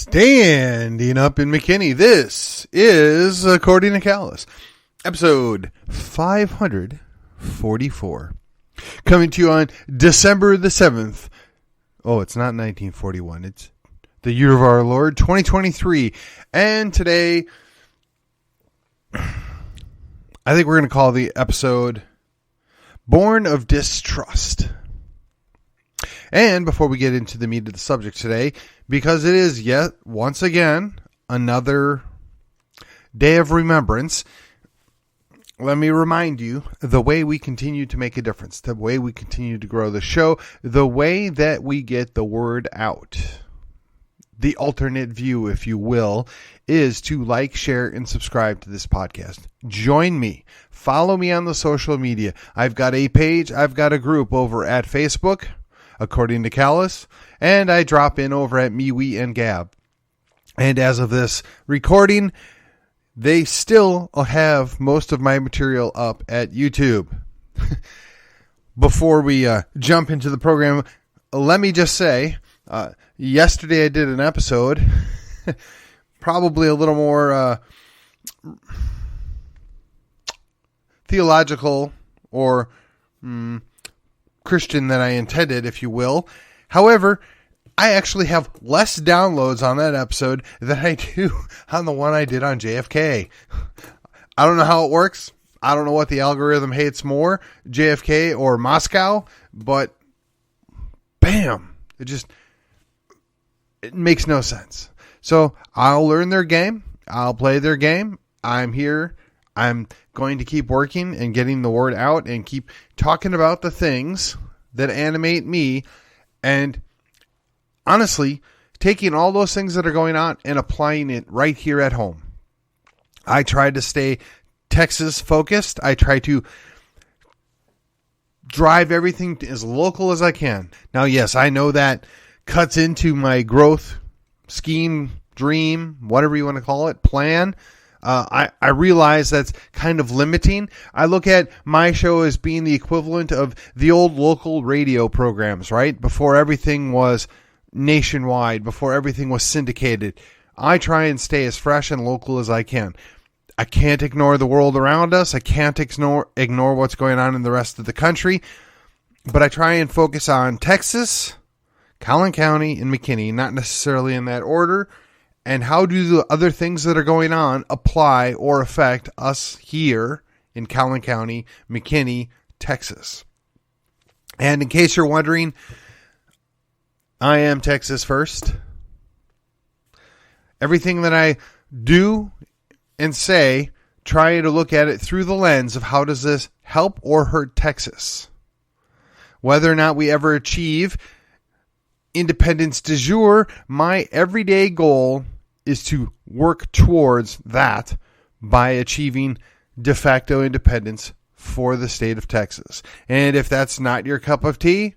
Standing up in McKinney, this is According to Callus, episode 544, coming to you on December the 7th. Oh, it's not 1941, it's the year of our Lord, 2023, and today, I think we're going to call the episode Born of Distrust. And before we get into the meat of the subject today, because it is yet once again another day of remembrance, let me remind you the way we continue to make a difference, the way we continue to grow the show, the way that we get the word out. The alternate view, if you will, is to like, share, and subscribe to this podcast. Join me. Follow me on the social media. I've got a page. I've got a group over at Facebook, According to Callus, and I drop in over at MeWe and Gab. And as of this recording, they still have most of my material up at YouTube. Before we jump into the program, let me just say, yesterday I did an episode, probably a little more theological or Christian than I intended, if you will. However, I actually have less downloads on that episode than I do on the one I did on JFK. I don't know how it works. I don't know what the algorithm hates more, JFK or Moscow, but bam, it makes no sense. So I'll learn their game. I'll play their game. I'm here. I'm going to keep working and getting the word out and keep talking about the things that animate me, and honestly, taking all those things that are going on and applying it right here at home. I try to stay Texas focused. I try to drive everything as local as I can. Now, yes, I know that cuts into my growth scheme, dream, whatever you want to call it, plan. I realize that's kind of limiting. I look at my show as being the equivalent of the old local radio programs, right? Before everything was nationwide, before everything was syndicated. I try and stay as fresh and local as I can. I can't ignore the world around us. I can't ignore what's going on in the rest of the country. But I try and focus on Texas, Collin County, and McKinney, not necessarily in that order. And how do the other things that are going on apply or affect us here in Collin County, McKinney, Texas? And in case you're wondering, I am Texas first. Everything that I do and say, try to look at it through the lens of how does this help or hurt Texas? Whether or not we ever achieve independence de jure, my everyday goal is to work towards that by achieving de facto independence for the state of Texas. And if that's not your cup of tea,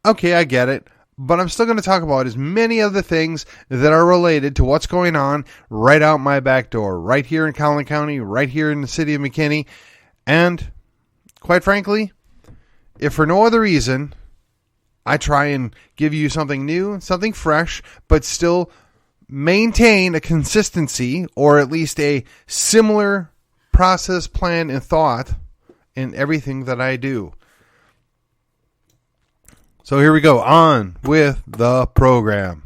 okay, I get it. But I'm still going to talk about as many other things that are related to what's going on right out my back door, right here in Collin County, right here in the city of McKinney. And quite frankly, if for no other reason, I try and give you something new, something fresh, but still maintain a consistency or at least a similar process, plan, and thought in everything that I do. So here we go, on with the program.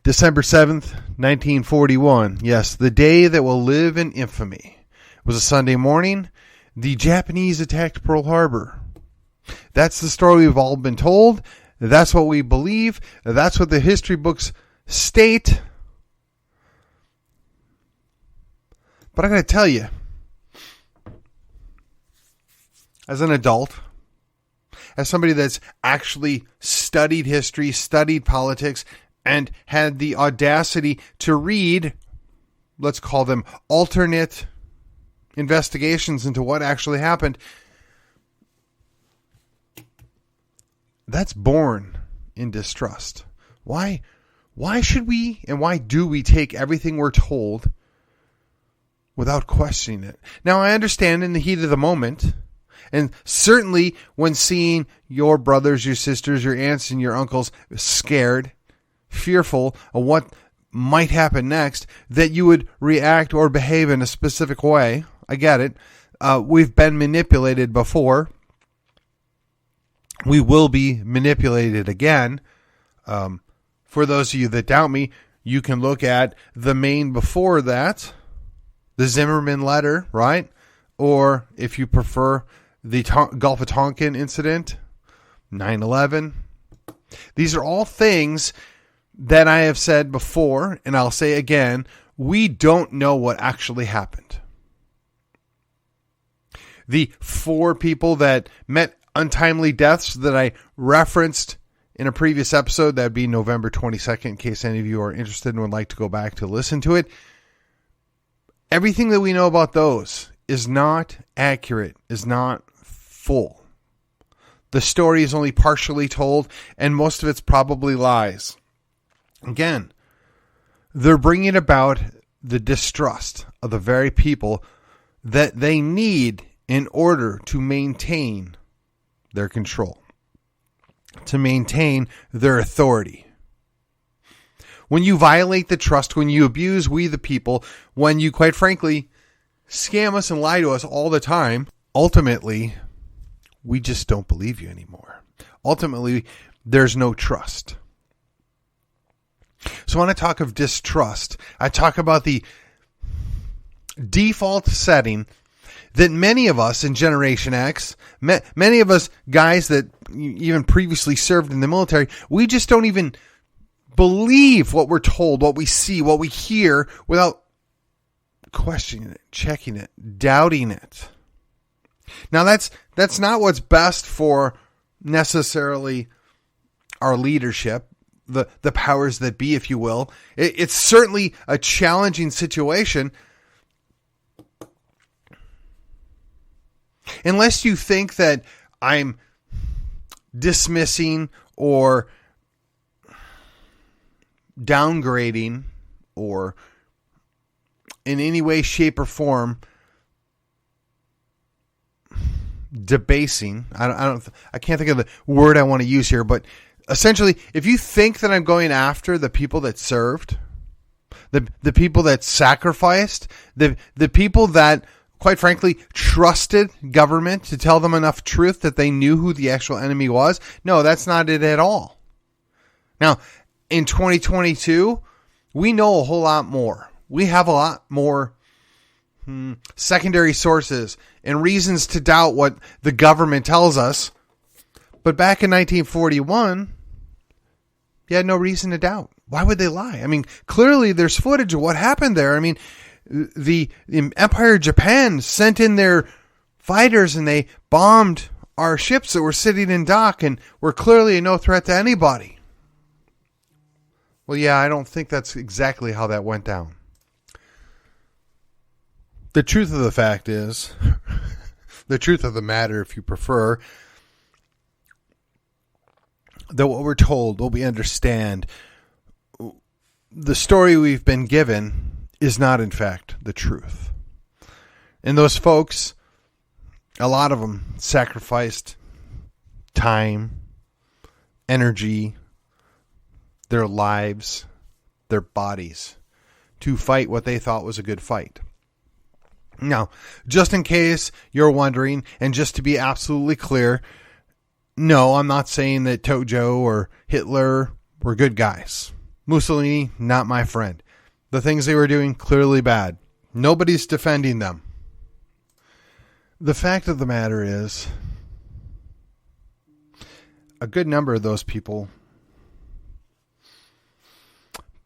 December 7th, 1941. Yes, the day that will live in infamy. It was a Sunday morning. The Japanese attacked Pearl Harbor. That's the story we've all been told. That's what we believe. That's what the history books state. But I got to tell you, as an adult, as somebody that's actually studied history, studied politics, and had the audacity to read, let's call them alternate investigations into what actually happened, that's born in distrust. Why should we and why do we take everything we're told without questioning it? Now, I understand in the heat of the moment, and certainly when seeing your brothers, your sisters, your aunts, and your uncles scared, fearful of what might happen next, that you would react or behave in a specific way. I get it. We've been manipulated before. We will be manipulated again. For those of you that doubt me, you can look at the main before that, the Zimmerman letter, right? Or if you prefer, the Gulf of Tonkin incident, 9/11. These are all things that I have said before, and I'll say again, we don't know what actually happened. The 4 people that met untimely deaths that I referenced in a previous episode, that'd be November 22nd, in case any of you are interested and would like to go back to listen to it. Everything that we know about those is not accurate, is not full. The story is only partially told, and most of it's probably lies. Again, they're bringing about the distrust of the very people that they need in order to maintain their control, to maintain their authority. When you violate the trust, when you abuse we the people, when you, quite frankly, scam us and lie to us all the time, ultimately, we just don't believe you anymore. Ultimately, there's no trust. So when I talk of distrust, I talk about the default setting that many of us in Generation X, many of us guys that even previously served in the military, we just don't even believe what we're told, what we see, what we hear without questioning it, checking it, doubting it. Now that's not what's best for necessarily our leadership, the powers that be, if you will. It's certainly a challenging situation. Unless you think that I'm dismissing or downgrading or in any way, shape, or form debasing. I can't think of the word I want to use here, but essentially, if you think that I'm going after the people that served, the people that sacrificed, the people that, quite frankly, trusted government to tell them enough truth that they knew who the actual enemy was, no, that's not it at all. Now, in 2022, we know a whole lot more. We have a lot more secondary sources and reasons to doubt what the government tells us. But back in 1941, you had no reason to doubt. Why would they lie? I mean, clearly there's footage of what happened there. I mean, the Empire of Japan sent in their fighters and they bombed our ships that were sitting in dock and were clearly no threat to anybody. Well, yeah, I don't think that's exactly how that went down. The truth of the fact is, the truth of the matter, if you prefer, that what we're told, what we understand, the story we've been given is not, in fact, the truth. And those folks, a lot of them sacrificed time, energy, their lives, their bodies to fight what they thought was a good fight. Now, just in case you're wondering, and just to be absolutely clear, no, I'm not saying that Tojo or Hitler were good guys. Mussolini, not my friend. The things they were doing, clearly bad. Nobody's defending them. The fact of the matter is, a good number of those people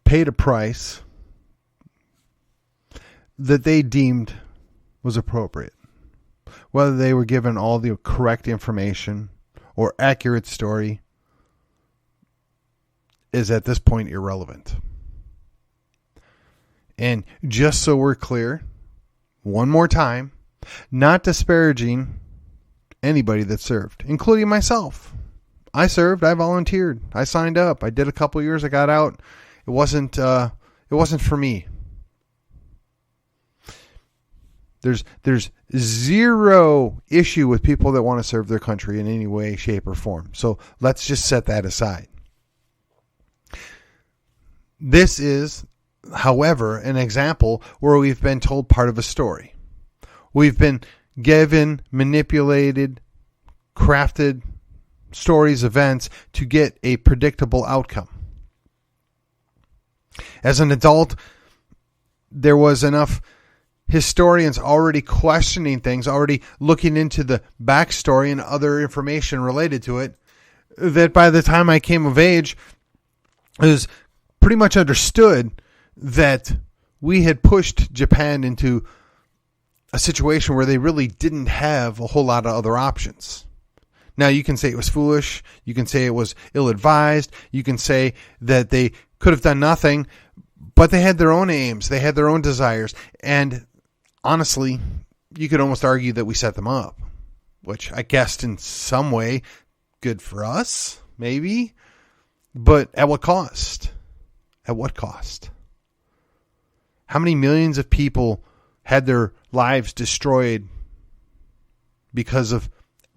paid a price that they deemed was appropriate. Whether they were given all the correct information or accurate story is at this point irrelevant. And just so we're clear, one more time, not disparaging anybody that served, including myself. I served, I volunteered, I signed up, I did a couple years, I got out. It wasn't for me. There's zero issue with people that want to serve their country in any way, shape, or form. So let's just set that aside. This is, however, an example where we've been told part of a story. We've been given, manipulated, crafted stories, events to get a predictable outcome. As an adult, there was enough historians already questioning things, already looking into the backstory and other information related to it, that by the time I came of age, it was pretty much understood that we had pushed Japan into a situation where they really didn't have a whole lot of other options. Now, you can say it was foolish. You can say it was ill-advised. You can say that they could have done nothing, but they had their own aims. They had their own desires. And honestly, you could almost argue that we set them up, which I guessed in some way good for us, maybe. But at what cost? At what cost? How many millions of people had their lives destroyed because of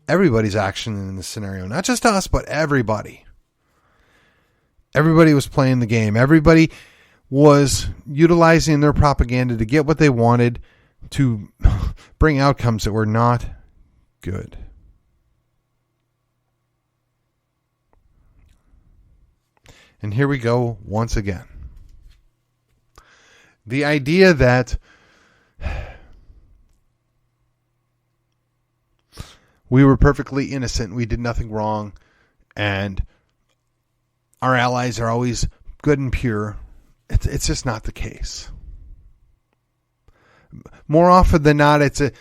everybody's action in this scenario? Not just us, but everybody. Everybody was playing the game. Everybody was utilizing their propaganda to get what they wanted, to bring outcomes that were not good. And here we go once again. The idea that we were perfectly innocent, we did nothing wrong, and our allies are always good and pure, it's just not the case. More often than not, it's a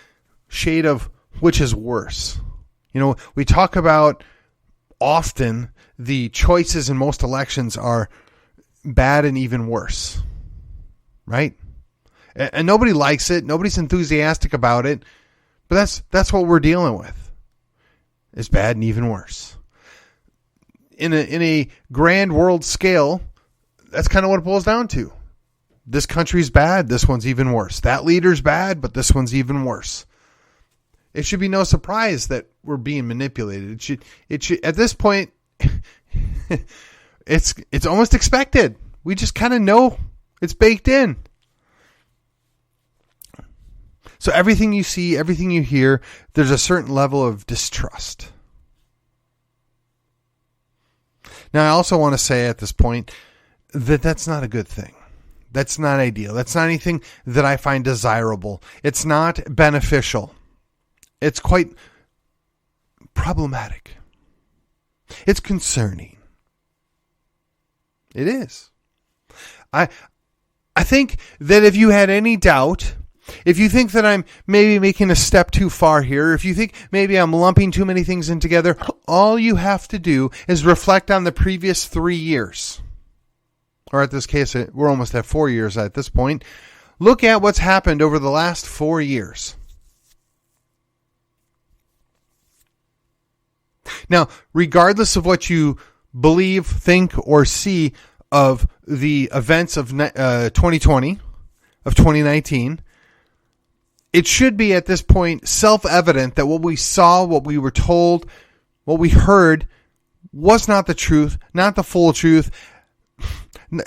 shade of which is worse. You know, we talk about often the choices in most elections are bad and even worse, right? And nobody likes it. Nobody's enthusiastic about it. But that's what we're dealing with. It's bad and even worse. In a grand world scale, that's kind of what it boils down to. This country's bad. This one's even worse. That leader's bad, but this one's even worse. It should be no surprise that we're being manipulated. It should at this point, it's almost expected. We just kind of know it's baked in. So everything you see, everything you hear, there's a certain level of distrust. Now, I also want to say at this point that that's not a good thing. That's not ideal. That's not anything that I find desirable. It's not beneficial. It's quite problematic. It's concerning. It is. I think that if you had any doubt, if you think that I'm maybe making a step too far here, if you think maybe I'm lumping too many things in together, all you have to do is reflect on the previous 3 years. Or at this case, we're almost at 4 years at this point. Look at what's happened over the last 4 years. Now, regardless of what you believe, think, or see of the events of 2020, of 2019, it should be at this point self-evident that what we saw, what we were told, what we heard was not the truth, not the full truth.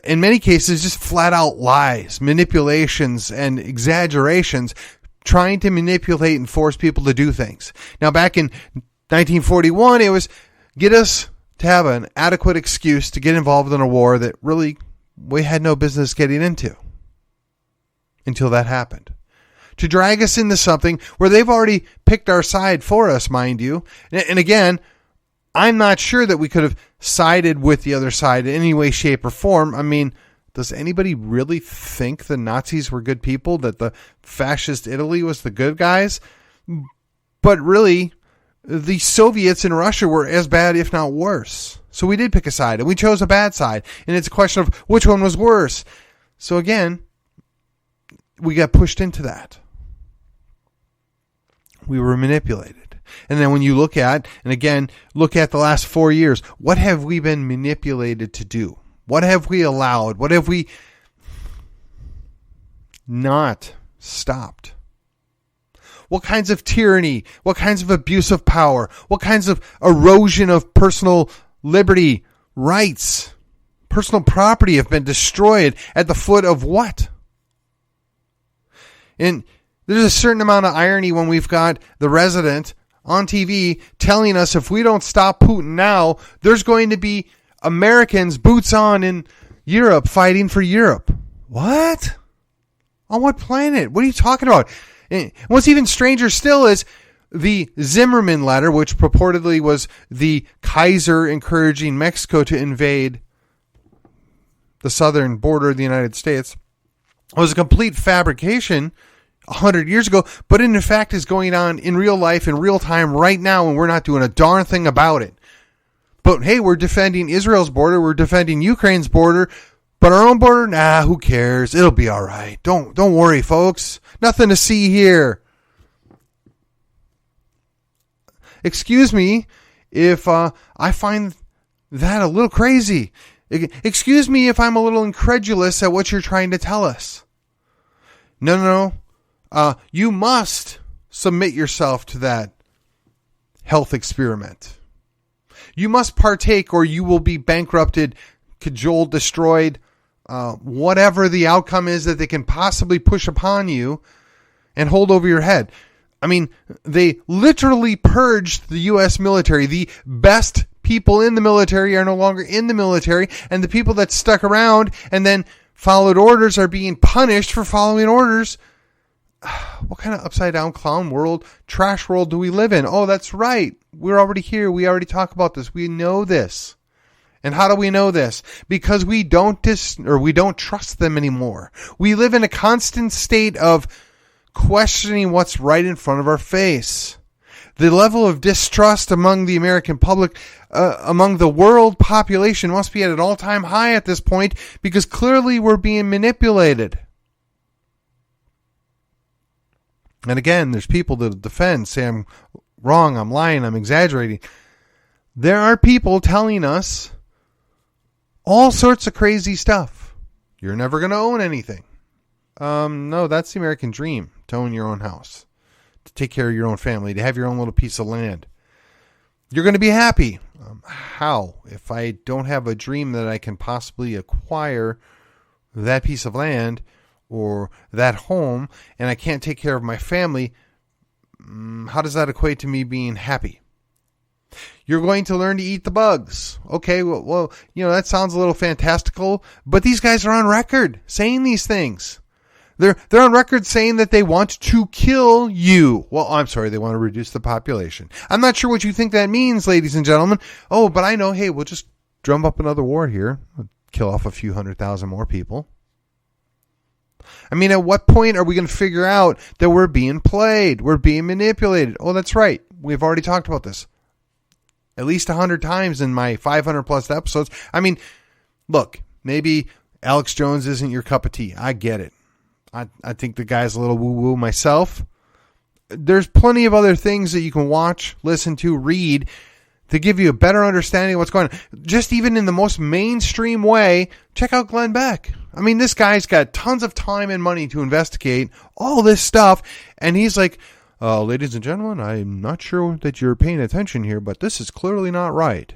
In many cases, just flat out lies, manipulations, and exaggerations, trying to manipulate and force people to do things. Now, back in 1941, it was get us to have an adequate excuse to get involved in a war that really we had no business getting into until that happened. To drag us into something where they've already picked our side for us, mind you. And again, I'm not sure that we could have sided with the other side in any way, shape, or form. I mean, does anybody really think the Nazis were good people, that the fascist Italy was the good guys? But really, the Soviets in Russia were as bad, if not worse. So we did pick a side, and we chose a bad side. And it's a question of which one was worse. So again, we got pushed into that. We were manipulated. And then when you look at the last 4 years, what have we been manipulated to do? What have we allowed? What have we not stopped? What kinds of tyranny? What kinds of abuse of power? What kinds of erosion of personal liberty, rights, personal property have been destroyed at the foot of what? And there's a certain amount of irony when we've got the resident on TV telling us if we don't stop Putin now, there's going to be Americans boots on in Europe fighting for Europe. What? On what planet? What are you talking about? And what's even stranger still is the Zimmerman letter, which purportedly was the Kaiser encouraging Mexico to invade the southern border of the United States, was a complete fabrication 100 years ago, but in fact is going on in real life, in real time right now, and we're not doing a darn thing about it. But hey, we're defending Israel's border, we're defending Ukraine's border, but our own border, nah, who cares? It'll be all right. Don't worry, folks. Nothing to see here. Excuse me if I find that a little crazy. Excuse me if I'm a little incredulous at what you're trying to tell us. No. You must submit yourself to that health experiment. You must partake or you will be bankrupted, cajoled, destroyed, whatever the outcome is that they can possibly push upon you and hold over your head. I mean, they literally purged the U.S. military. The best people in the military are no longer in the military, and the people that stuck around and then followed orders are being punished for following orders. What kind of upside down clown world, trash world do we live in? Oh, that's right. We're already here. We already talk about this. We know this. And how do we know this? Because we don't trust them anymore. We live in a constant state of questioning what's right in front of our face. The level of distrust among the American public, among the world population, must be at an all-time high at this point, because clearly we're being manipulated. And again, there's people that defend, say I'm wrong, I'm lying, I'm exaggerating. There are people telling us all sorts of crazy stuff. You're never going to own anything. No, that's the American dream, to own your own house, to take care of your own family, to have your own little piece of land. You're going to be happy. How? If I don't have a dream that I can possibly acquire that piece of land or that home, and I can't take care of my family, how does that equate to me being happy? You're going to learn to eat the bugs. Okay, well, that sounds a little fantastical, but these guys are on record saying these things. They're on record saying that they want to kill you. Well, I'm sorry, they want to reduce the population. I'm not sure what you think that means, ladies and gentlemen. Oh, but I know, hey, we'll just drum up another war here. We'll kill off a few 100,000 more people. I mean, at what point are we going to figure out that we're being played? We're being manipulated. Oh, that's right. We've already talked about this at least 100 times in my 500 plus episodes. I mean, look, maybe Alex Jones isn't your cup of tea. I get it. I think the guy's a little woo-woo myself. There's plenty of other things that you can watch, listen to, read to give you a better understanding of what's going on. Just even in the most mainstream way, check out Glenn Beck. I mean, this guy's got tons of time and money to investigate all this stuff, and he's like, ladies and gentlemen, I'm not sure that you're paying attention here, but this is clearly not right.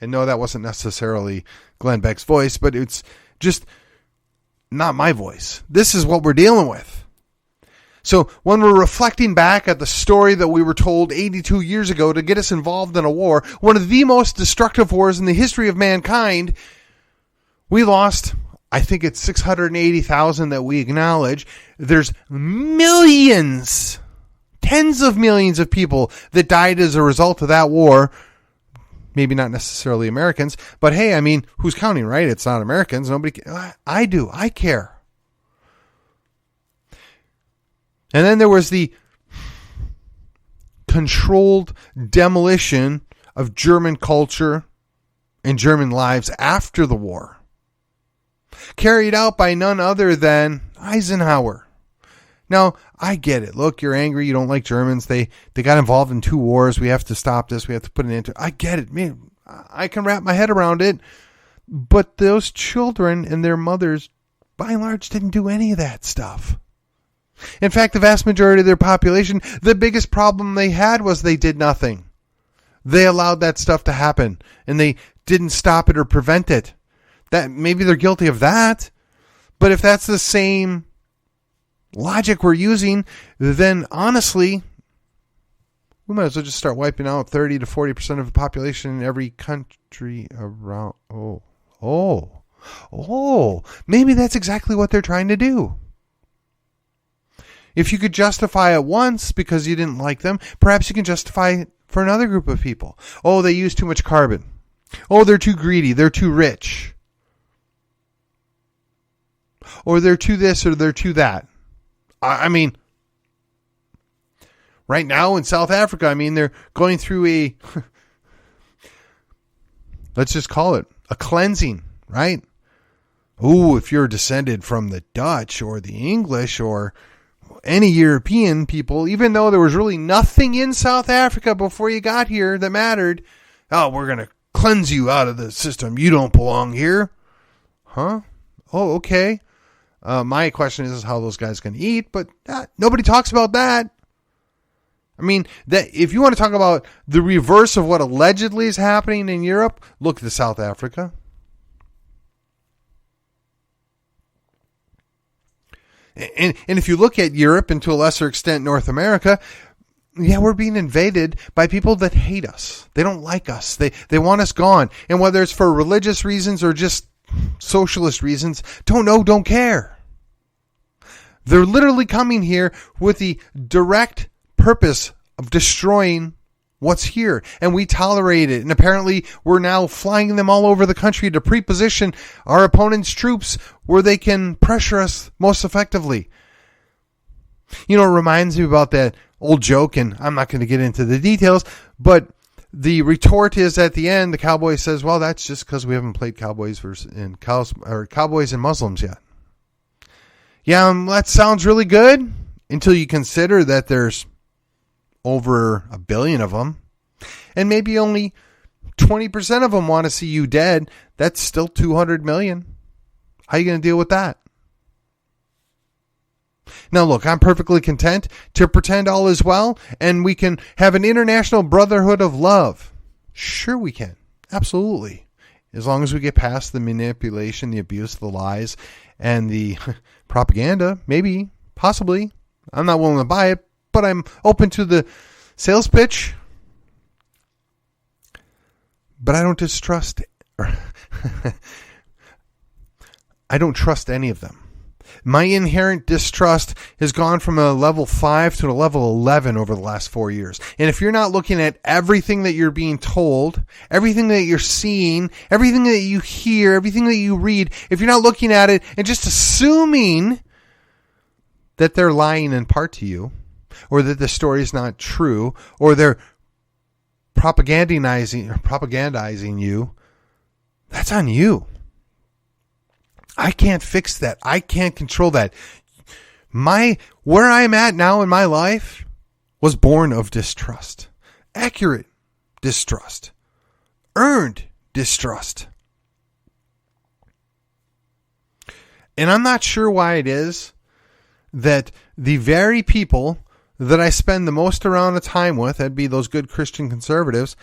And no, that wasn't necessarily Glenn Beck's voice, but it's just not my voice. This is what we're dealing with. So when we're reflecting back at the story that we were told 82 years ago to get us involved in a war, one of the most destructive wars in the history of mankind, we lost, I think it's 680,000 that we acknowledge. There's millions, tens of millions of people that died as a result of that war. Maybe not necessarily Americans, but hey, I mean, who's counting, right? It's not Americans. Nobody. I do. I care. And then there was the controlled demolition of German culture and German lives after the war, carried out by none other than Eisenhower. Now, I get it. Look, you're angry. You don't like Germans. They got involved in 2 wars. We have to stop this. We have to put an end to it. I get it. Man, I can wrap my head around it. But those children and their mothers, by and large, didn't do any of that stuff. In fact, the vast majority of their population, the biggest problem they had was they did nothing. They allowed that stuff to happen. And they didn't stop it or prevent it. That maybe they're guilty of that. But if that's the same logic we're using, then honestly, we might as well just start wiping out 30 to 40% of the population in every country around. Maybe that's exactly what they're trying to do. If you could justify it once because you didn't like them, perhaps you can justify it for another group of people. Oh, they use too much carbon. Oh, they're too greedy. They're too rich. Or they're too this or they're too that. I mean, right now in South Africa, they're going through a, let's just call it a cleansing, right? Ooh, if you're descended from the Dutch or the English or any European people, even though there was really nothing in South Africa before you got here that mattered, oh, we're going to cleanse you out of the system. You don't belong here. Huh? Oh, okay. My question is how those guys can eat, but nobody talks about that. That if you want to talk about the reverse of what allegedly is happening in Europe, look to South Africa. And if you look at Europe and to a lesser extent North America, yeah, we're being invaded by people that hate us. They don't like us. They want us gone. And whether it's for religious reasons or just socialist reasons, don't care. They're literally coming here with the direct purpose of destroying what's here. And we tolerate it. And apparently we're now flying them all over the country to pre-position our opponent's troops where they can pressure us most effectively. It reminds me about that old joke, and I'm not going to get into the details, but the retort is at the end, the cowboy says, well, that's just because we haven't played cowboys and Muslims yet. Yeah, that sounds really good until you consider that there's over 1 billion of them, and maybe only 20% of them want to see you dead. That's still 200 million. How are you going to deal with that? Now, look, I'm perfectly content to pretend all is well, and we can have an international brotherhood of love. Sure we can. Absolutely. As long as we get past the manipulation, the abuse, the lies, and the propaganda, maybe, possibly. I'm not willing to buy it, but I'm open to the sales pitch. But I don't distrust, I don't trust any of them. My inherent distrust has gone from a level 5 to a level 11 over the last 4 years. And if you're not looking at everything that you're being told, everything that you're seeing, everything that you hear, everything that you read, if you're not looking at it and just assuming that they're lying in part to you, or that the story is not true, or they're propagandizing you, that's on you. I can't fix that. I can't control that. Where I'm at now in my life was born of distrust. Accurate distrust. Earned distrust. And I'm not sure why it is that the very people that I spend the most amount of time with, that'd be those good Christian conservatives,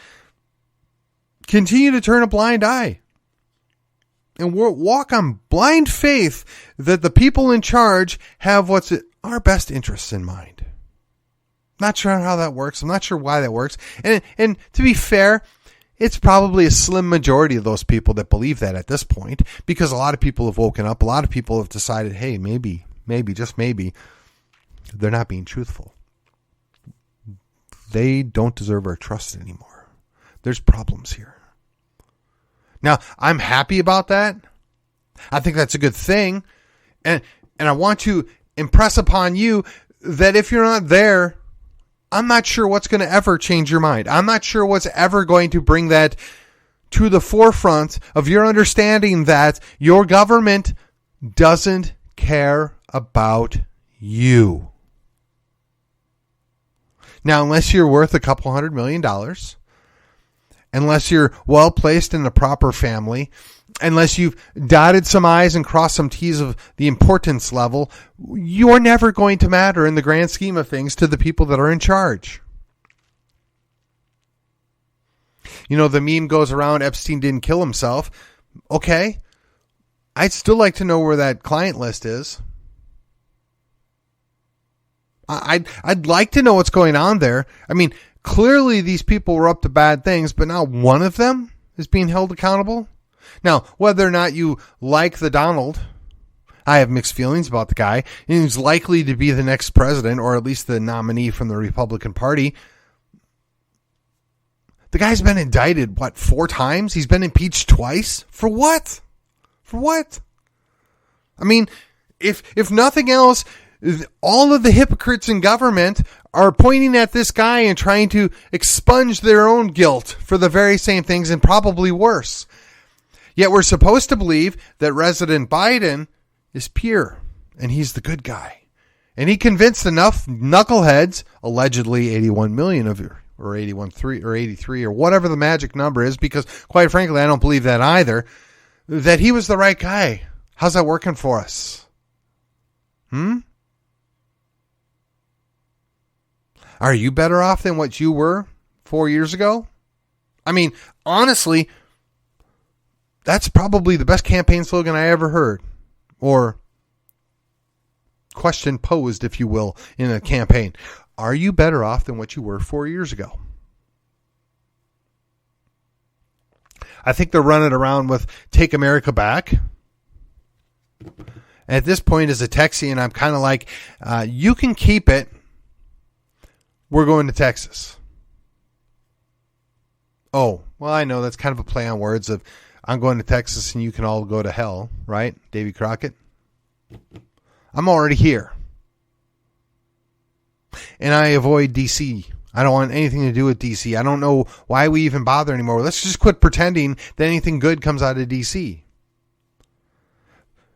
continue to turn a blind eye and walk on blind faith that the people in charge have what's our best interests in mind. Not sure how that works. I'm not sure why that works. And to be fair, it's probably a slim majority of those people that believe that at this point, because a lot of people have woken up. A lot of people have decided, hey, maybe, just maybe, they're not being truthful. They don't deserve our trust anymore. There's problems here. Now, I'm happy about that. I think that's a good thing. And I want to impress upon you that if you're not there, I'm not sure what's going to ever change your mind. I'm not sure what's ever going to bring that to the forefront of your understanding that your government doesn't care about you. Now, unless you're worth a couple $100 million, unless you're well placed in the proper family, unless you've dotted some I's and crossed some T's of the importance level, you're never going to matter in the grand scheme of things to the people that are in charge. The meme goes around, Epstein didn't kill himself. Okay. I'd still like to know where that client list is. I'd like to know what's going on there. I mean, clearly these people were up to bad things, but not one of them is being held accountable. Now, whether or not you like the Donald, I have mixed feelings about the guy. He's likely to be the next president, or at least the nominee from the Republican Party. The guy's been indicted, 4 times? He's been impeached twice? For what? For what? I mean, if nothing else, all of the hypocrites in government are pointing at this guy and trying to expunge their own guilt for the very same things and probably worse. Yet we're supposed to believe that President Biden is pure and he's the good guy. And he convinced enough knuckleheads, allegedly 81 million of you, or 81.3 or 83 or whatever the magic number is, because quite frankly, I don't believe that either, that he was the right guy. How's that working for us? Are you better off than what you were 4 years ago? I mean, honestly, that's probably the best campaign slogan I ever heard. Or question posed, if you will, in a campaign. Are you better off than what you were 4 years ago? I think they're running around with Take America Back. At this point, as a Texian, I'm kind of like, you can keep it. We're going to Texas. Oh, well, I know that's kind of a play on words of I'm going to Texas and you can all go to hell, right? Davy Crockett. I'm already here. And I avoid D.C. I don't want anything to do with D.C. I don't know why we even bother anymore. Let's just quit pretending that anything good comes out of D.C.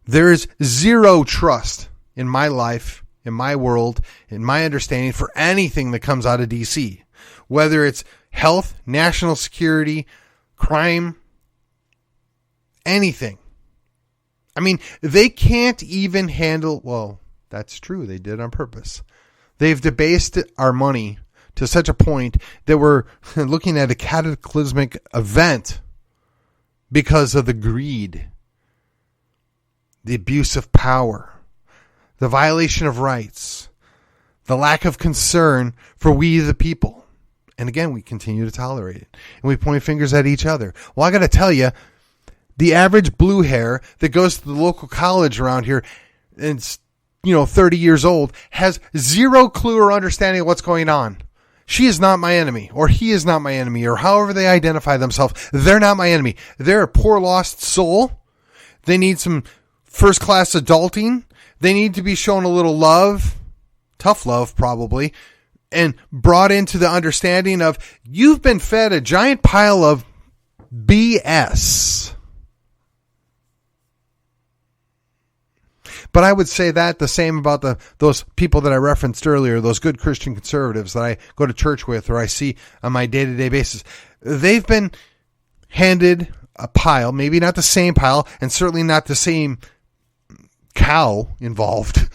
There is zero trust in my life, in my world, in my understanding for anything that comes out of D.C. Whether it's health, national security, crime, anything. I mean, they can't even handle, well, that's true. They did on purpose. They've debased our money to such a point that we're looking at a cataclysmic event because of the greed, the abuse of power, the violation of rights, the lack of concern for we the people. And again, we continue to tolerate it. And we point fingers at each other. Well, I got to tell you, the average blue hair that goes to the local college around here and 30 years old has zero clue or understanding of what's going on. She is not my enemy, or he is not my enemy, or however they identify themselves. They're not my enemy. They're a poor lost soul. They need some first class adulting. They need to be shown a little love, tough love probably, and brought into the understanding of you've been fed a giant pile of BS. But I would say that the same about those people that I referenced earlier, those good Christian conservatives that I go to church with or I see on my day-to-day basis. They've been handed a pile, maybe not the same pile, and certainly not the same cow involved.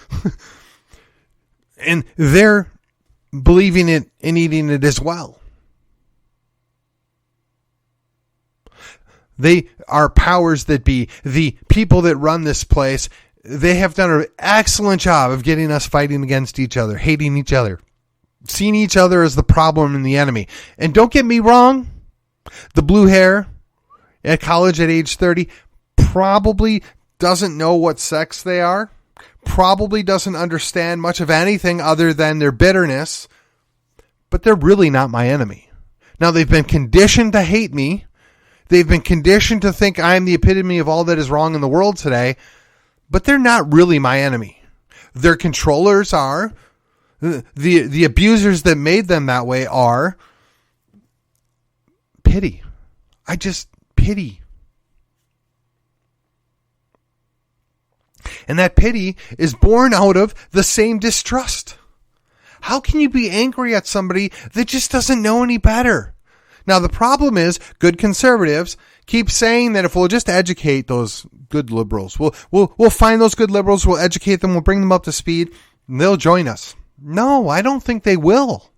And they're believing it and eating it as well. They are powers that be. The people that run this place, they have done an excellent job of getting us fighting against each other, hating each other, seeing each other as the problem and the enemy. And don't get me wrong, the blue hair at college at age 30 probably doesn't know what sex they are, probably doesn't understand much of anything other than their bitterness, but they're really not my enemy. Now, they've been conditioned to hate me. They've been conditioned to think I'm the epitome of all that is wrong in the world today. But they're not really my enemy. Their controllers are. The abusers that made them that way are. Pity. I just pity. And that pity is born out of the same distrust. How can you be angry at somebody that just doesn't know any better? Now, the problem is good conservatives keep saying that if we'll just educate those good liberals, we'll find those good liberals, we'll educate them, we'll bring them up to speed, and they'll join us. No, I don't think they will.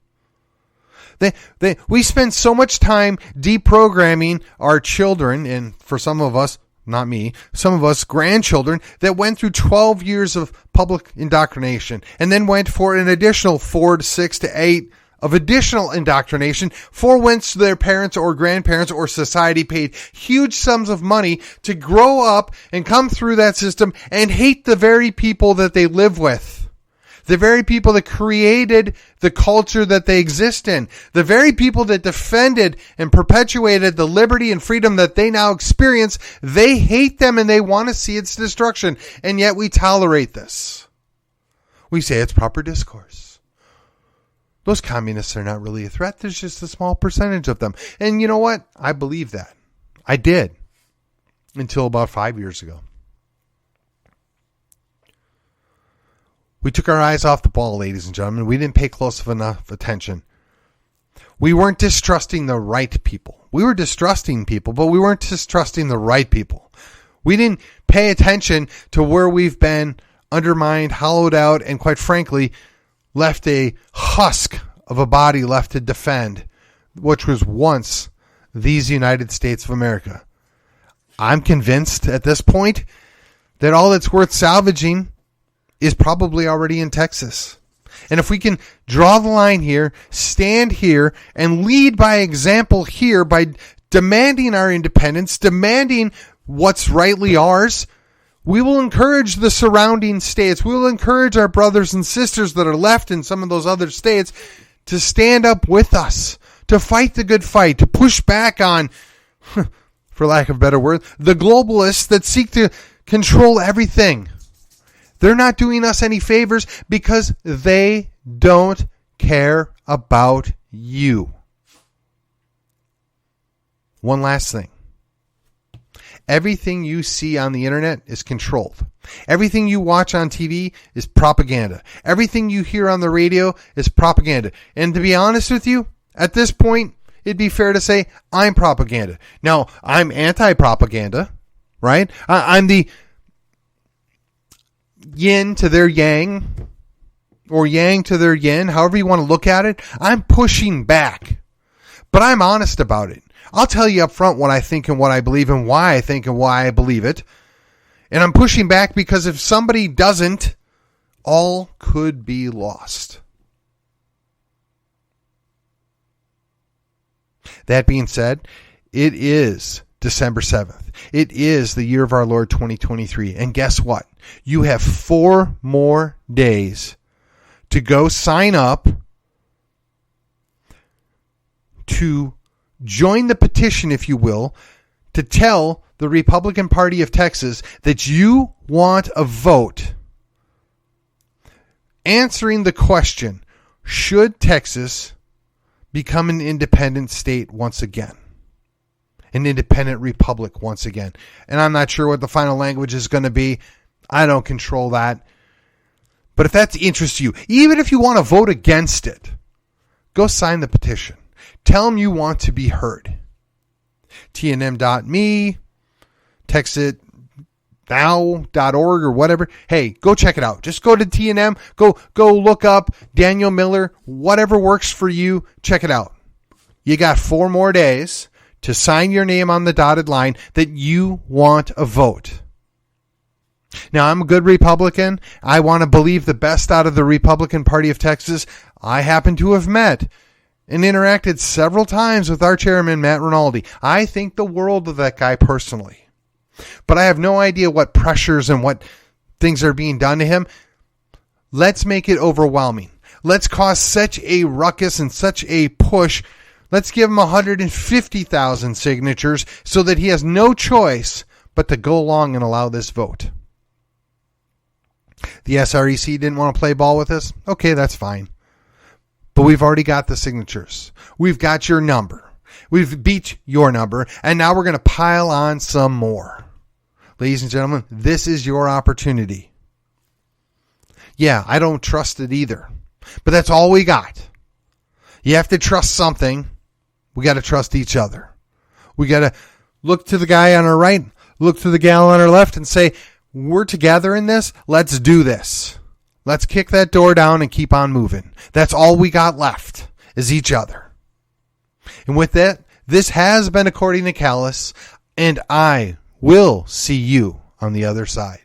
We spend so much time deprogramming our children, and for some of us, not me, some of us grandchildren that went through 12 years of public indoctrination and then went for an additional 4 to 6 to 8 of additional indoctrination, for whence their parents or grandparents or society paid huge sums of money to grow up and come through that system and hate the very people that they live with. The very people that created the culture that they exist in. The very people that defended and perpetuated the liberty and freedom that they now experience. They hate them and they want to see its destruction. And yet we tolerate this. We say it's proper discourse. Those communists are not really a threat. There's just a small percentage of them. And you know what? I believe that. I did. Until about 5 years ago. We took our eyes off the ball, ladies and gentlemen. We didn't pay close enough attention. We weren't distrusting the right people. We were distrusting people, but we weren't distrusting the right people. We didn't pay attention to where we've been undermined, hollowed out, and quite frankly, left a husk of a body left to defend, which was once these United States of America. I'm convinced at this point that all that's worth salvaging is probably already in Texas. And if we can draw the line here, stand here, and lead by example here by demanding our independence, demanding what's rightly ours, we will encourage the surrounding states. We will encourage our brothers and sisters that are left in some of those other states to stand up with us, to fight the good fight, to push back on, for lack of a better word, the globalists that seek to control everything. They're not doing us any favors because they don't care about you. One last thing. Everything you see on the internet is controlled. Everything you watch on TV is propaganda. Everything you hear on the radio is propaganda. And to be honest with you, at this point, it'd be fair to say I'm propaganda. Now, I'm anti-propaganda, right? I'm the yin to their yang, or yang to their yin, however you want to look at it. I'm pushing back, but I'm honest about it. I'll tell you up front what I think and what I believe and why I think and why I believe it. And I'm pushing back because if somebody doesn't, all could be lost. That being said, it is December 7th. It is the year of our Lord 2023. And guess what? You have 4 more days to go sign up to join the petition, if you will, to tell the Republican Party of Texas that you want a vote answering the question, should Texas become an independent state once again? An independent republic once again. And I'm not sure what the final language is going to be. I don't control that. But if that interests you, even if you want to vote against it, go sign the petition. Tell them you want to be heard. TNM.me, text it now.org or whatever. Hey, go check it out. Just go to TNM. Go look up Daniel Miller. Whatever works for you, check it out. You got 4 more days to sign your name on the dotted line that you want a vote. Now, I'm a good Republican. I want to believe the best out of the Republican Party of Texas. I happen to have met and interacted several times with our chairman, Matt Rinaldi. I think the world of that guy personally. But I have no idea what pressures and what things are being done to him. Let's make it overwhelming. Let's cause such a ruckus and such a push. Let's give him 150,000 signatures so that he has no choice but to go along and allow this vote. The SREC didn't want to play ball with us. Okay, that's fine. But we've already got the signatures. We've got your number. We've beat your number. And now we're going to pile on some more. Ladies and gentlemen, this is your opportunity. Yeah, I don't trust it either. But that's all we got. You have to trust something. We got to trust each other. We got to look to the guy on our right, look to the gal on our left and say, we're together in this. Let's do this. Let's kick that door down and keep on moving. That's all we got left is each other. And with that, this has been According to Callus, and I will see you on the other side.